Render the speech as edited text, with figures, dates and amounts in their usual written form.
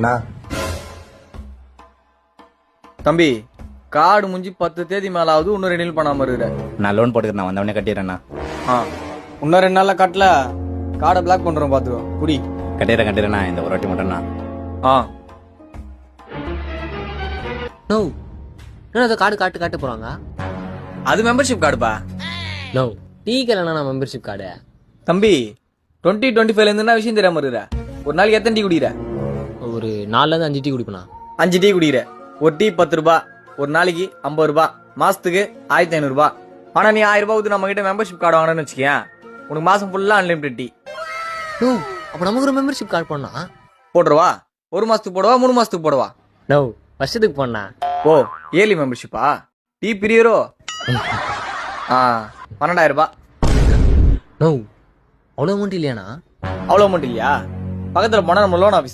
நான் தம்பி கார்டு முடிஞ்சு 10 தேதி மேல ஆகுது இன்னும் ரெனியூல் பண்ணாம இருக்கிற. நான் லோன் போட்டுக்கிறேன், வந்தவொடனே கட்டிடுறேண்ணா. இன்னும் 2 நாள்ல கட்டல கார்டை பிளாக் பண்றோம் பாத்துக்கோ. குடி. கட்டிடுறேண்ணா, இந்த ஒரு வாட்டி மட்டும்ண்ணா. நோ என்ன அந்த கார்டு காட்ட போறாங்க? அது மெம்பர்ஷிப் கார்டுப்பா. நோ டீ கல்யாண மெம்பர்ஷிப் கார்டு. தம்பி 2025 இருந்து என்ன விஷயம் தெரியாம இருக்கிற? ஒரு நாளைக்கு எத்தனை டீ குடிக்கிற? ஒரு 4ல இருந்து 5 டீ குடிப்பேனா? 5 டீ குடிக்கிற. ஒரு டீ 10 ரூபாய், ஒரு நாளைக்கு 50 ரூபாய், மாசத்துக்கு 1500 ரூபாய். ஆனா நீ 1000 ரூபாய் நம்ம கிட்ட மெம்பர்ஷிப் கார்டு வாங்கணும்னு வச்சுக்கேன், உனக்கு மாசம் ஃபுல்லா அன்லிமிட்டட் டீ. நோ அப்ப நமக்கு ஒரு மெம்பர்ஷிப் கார்டு பண்ணா போடுறவா? 1 மாசத்துக்கு போடவா 3 மாசத்துக்கு போடவா? நோ வருஷத்துக்கு பண்ணா. ஓ ஏர்லி மெம்பர்ஷிப்பா? டீ பிரியரோ? 12,000 ரூபாய். நோ அவ்வளவு அமௌண்ட் இல்லையாண்ணா? அவ்வளவு அமௌண்ட் இல்லையா? பக்கத்துல போனா நம்ம லோன் ஆபீஸ்